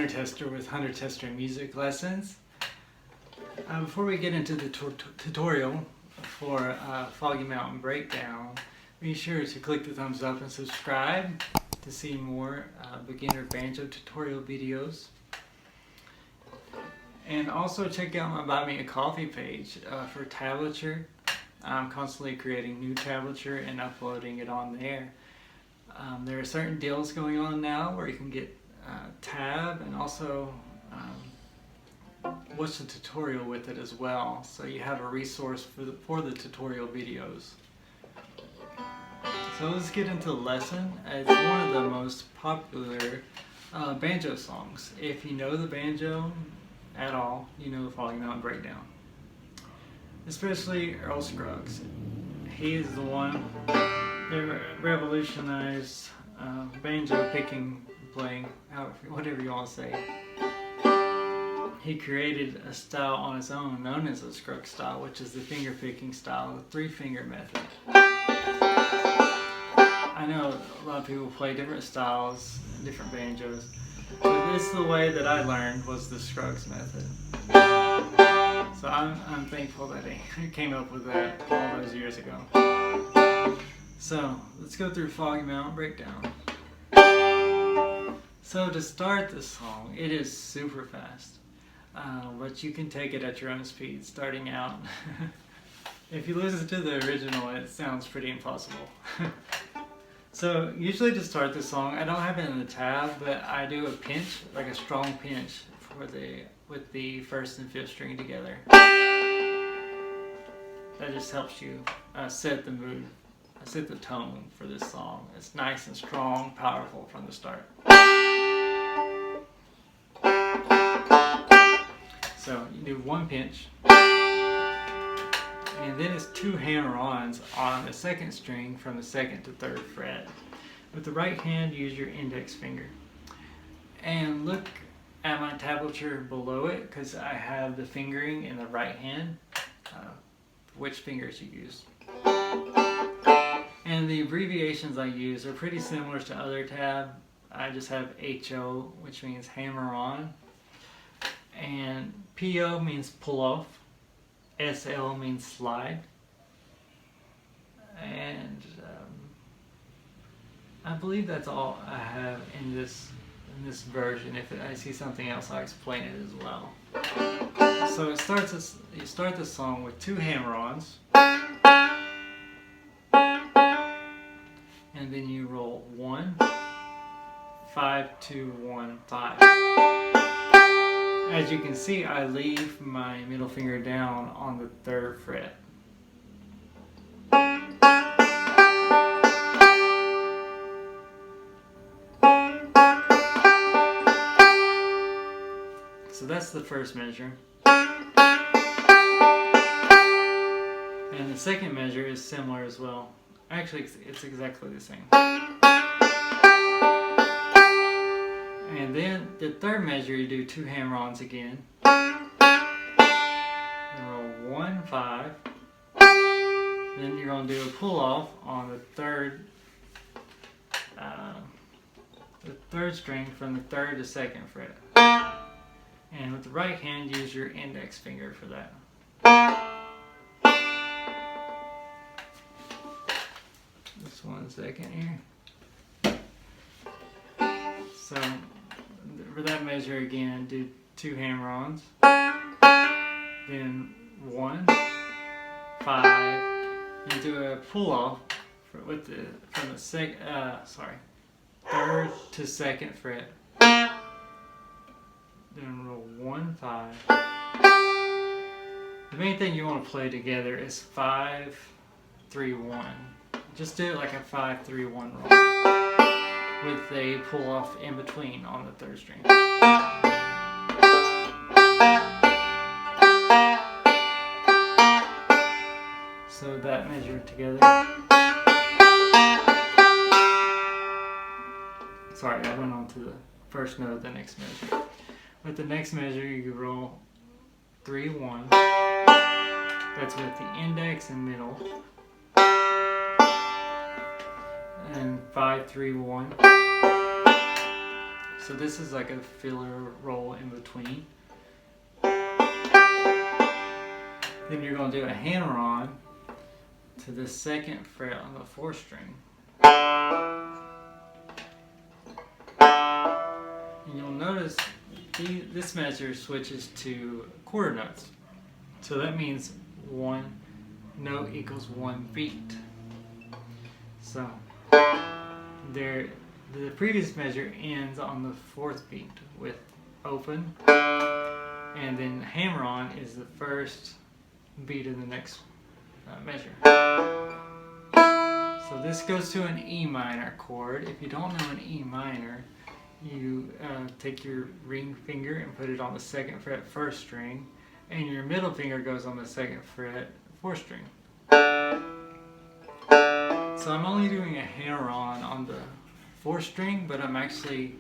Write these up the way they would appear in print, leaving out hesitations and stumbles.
Tester with Hunter Tester Music Lessons. Before we get into the tutorial for Foggy Mountain Breakdown, be sure to click the thumbs up and subscribe to see more beginner banjo tutorial videos. And also check out my Buy Me a Coffee page for tablature. I'm constantly creating new tablature and uploading it on there. There are certain deals going on now where you can get tab and also watch the tutorial with it as well, so you have a resource for the tutorial videos. So let's get into the lesson. It's one of the most popular banjo songs. If you know the banjo at all, you know the Foggy Mountain Breakdown. Especially Earl Scruggs. He is the one that revolutionized banjo picking, playing, whatever you want to say. He created a style on his own known as the Scruggs style, which is the finger picking style, the 3-finger method. I know a lot of people play different styles, different banjos, but this is the way that I learned, was the Scruggs method. So I'm thankful that he came up with that all those years ago. So let's go through Foggy Mountain Breakdown. So to start this song, it is super fast, but you can take it at your own speed starting out. If you listen to the original, it sounds pretty impossible. So usually to start the song, I don't have it in the tab, but I do a pinch, like a strong pinch with the 1st and 5th string together. That just helps you set the mood, set the tone for this song. It's nice and strong, powerful from the start. So you do 1 pinch, and then it's 2 hammer-ons on the 2nd string from the 2nd to 3rd fret. With the right hand, use your index finger. And look at my tablature below it, because I have the fingering in the right hand, which fingers you use. And the abbreviations I use are pretty similar to other tab. I just have HO, which means hammer on, and PO means pull off, SL means slide, and I believe that's all I have in this version. If I see something else, I'll explain it as well. So it starts you start the song with 2 hammer-ons, and then you roll 1, 5, 2, 1, 5. As you can see, I leave my middle finger down on the 3rd fret. So that's the first measure. And the second measure is similar as well. Actually, it's exactly the same. And then the 3rd measure, you do 2 hammer-ons again. Then roll 1, 5. Then you're going to do a pull-off on the 3rd string from the 3rd to 2nd fret. And with the right hand, use your index finger for that. Just 1 second here. So for that measure again, do 2 hammer-ons, then 1, 5, and do a pull-off from the 3rd to 2nd fret. Then roll 1, 5. The main thing you want to play together is 5, 3, 1. Just do it like a 5, 3, 1 roll, with a pull off in between on the 3rd string. So that measure together. Sorry, I went on to the first note of the next measure. With the next measure, you roll 3, 1. That's with the index and middle. And 5, 3, 1. So this is like a filler roll in between. Then you're going to do a hammer-on to the 2nd fret on the 4th string. And you'll notice this measure switches to quarter notes. So that means 1 note equals 1 beat. So the previous measure ends on the 4th beat with open, and then hammer on is the first beat of the next measure. So this goes to an E minor chord. If you don't know an E minor, you take your ring finger and put it on the 2nd fret 1st string, and your middle finger goes on the 2nd fret 4th string. So I'm only doing a hammer on the 4th string, but I'm actually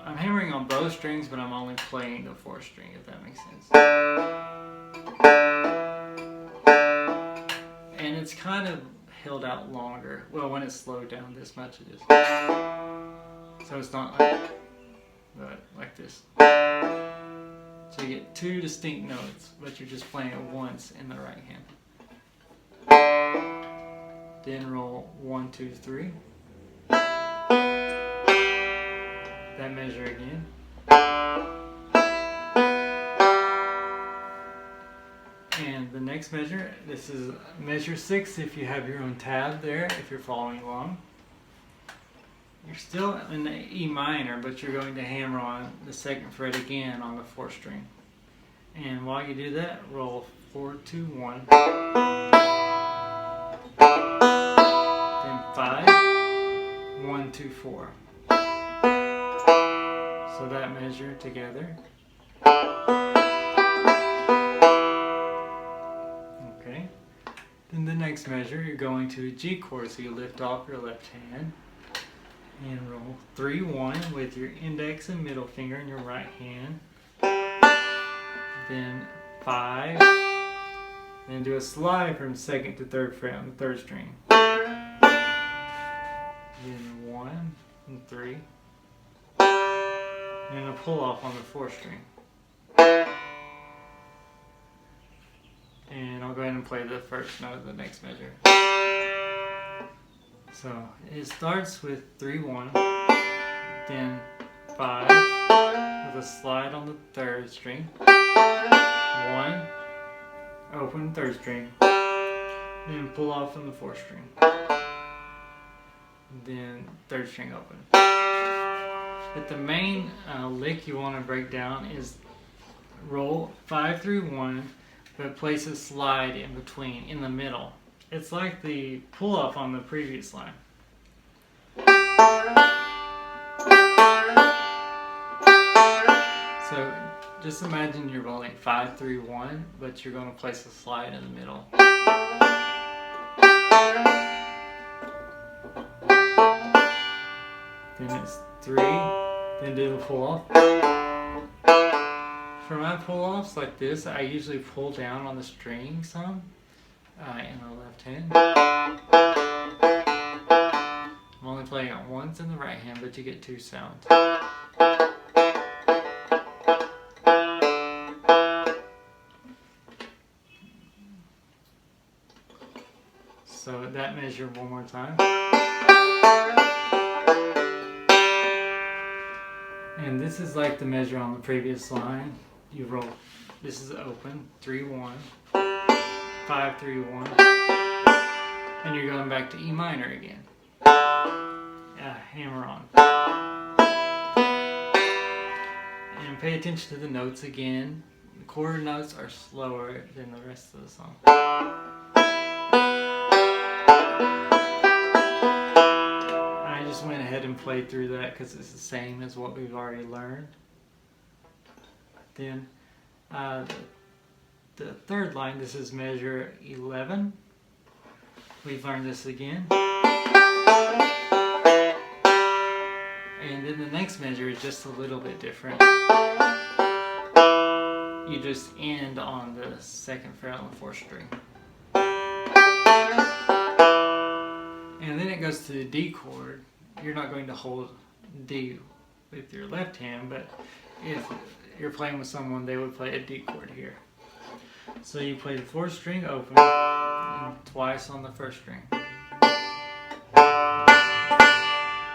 I'm hammering on both strings, but I'm only playing the 4th string, if that makes sense. And it's kind of held out longer. Well, when it's slowed down this much it is. So it's not like this. So you get 2 distinct notes, but you're just playing it once in the right hand. Then roll 1, 2, 3. That measure again. And the next measure, this is measure 6 if you have your own tab there, if you're following along. You're still in the E minor, but you're going to hammer on the 2nd fret again on the 4th string. And while you do that, roll 4, 2, 1. Then 5, 1, 2, 4. So that measure together. Okay. Then the next measure, you're going to a G chord, so you lift off your left hand and roll 3, 1 with your index and middle finger in your right hand. Then 5. Then do a slide from 2nd to 3rd fret on the 3rd string. Then 1 and 3. And a pull off on the 4th string. And I'll go ahead and play the first note of the next measure. So it starts with 3, 1, then 5 with a slide on the 3rd string, 1, open 3rd string, then pull off on the 4th string, then 3rd string open. But the main lick you want to break down is roll 5, 3, 1, but place a slide in between, in the middle. It's like the pull off on the previous line. So just imagine you're rolling 5, 3, 1, but you're going to place a slide in the middle. Then it's 3, then do the pull off. For my pull offs like this, I usually pull down on the string some in the left hand. I'm only playing it once in the right hand, but you get 2 sounds. So that measure one more time. And this is like the measure on the previous line. You roll, this is open, 3, 1, 5, 3, 1, and you're going back to E minor again. Hammer on. And pay attention to the notes again. The quarter notes are slower than the rest of the song. I just went ahead and played through that because it's the same as what we've already learned. Then the 3rd line, this is measure 11. We've learned this again. And then the next measure is just a little bit different. You just end on the 2nd fret on the 4th string. And then it goes to the D chord. You're not going to hold D with your left hand, but if you're playing with someone, they would play a D chord here. So you play the 4th string open and twice on the 1st string.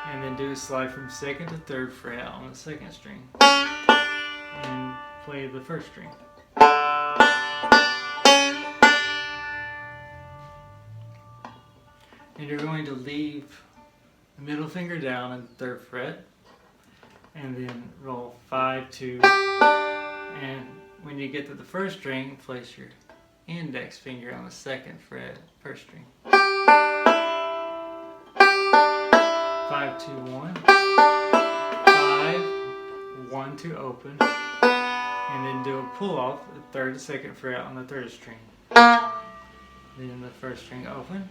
And then do a slide from 2nd to 3rd fret on the 2nd string. And play the 1st string. And you're going to leave the middle finger down in the 3rd fret. And then roll 5, 2, and when you get to the 1st string, place your index finger on the 2nd fret, 1st string. 5, 2, 1, 5, 1, 2 open, and then do a pull off the 3rd, 2nd fret on the 3rd string. Then the 1st string open.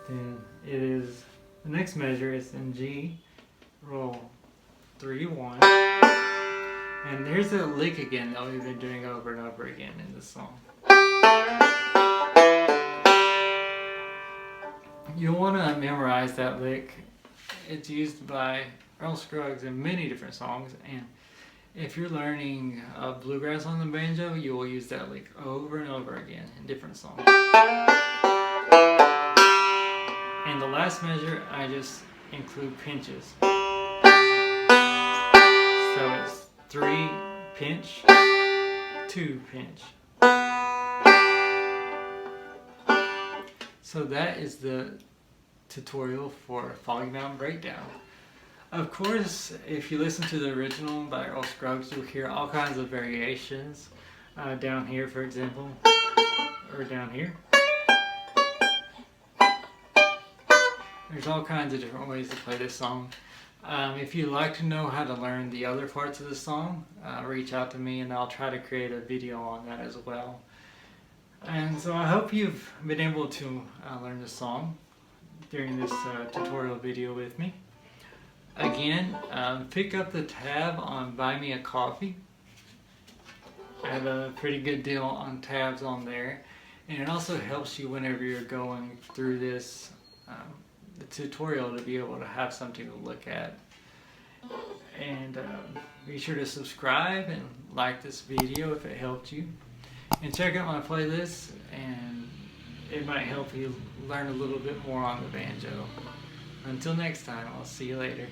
Then it is, the next measure is in G, roll 3, 1, and there's a lick again that we've been doing over and over again in this song. You'll want to memorize that lick. It's used by Scruggs in many different songs, and if you're learning bluegrass on the banjo, you will use that lick over and over again in different songs. And the last measure, I just include pinches. So it's 3 pinch, 2 pinch. So that is the tutorial for Foggy Mountain Breakdown. Of course, if you listen to the original by Earl Scruggs, you'll hear all kinds of variations. Down here, for example, or down here. There's all kinds of different ways to play this song. If you'd like to know how to learn the other parts of the song, reach out to me and I'll try to create a video on that as well. And so I hope you've been able to learn the song during this tutorial video with me. Again, pick up the tab on Buy Me a Coffee. I have a pretty good deal on tabs on there, and it also helps you whenever you're going through this the tutorial to be able to have something to look at. And be sure to subscribe and like this video if it helped you, and check out my playlist, and it might help you learn a little bit more on the banjo. Until next time, I'll see you later.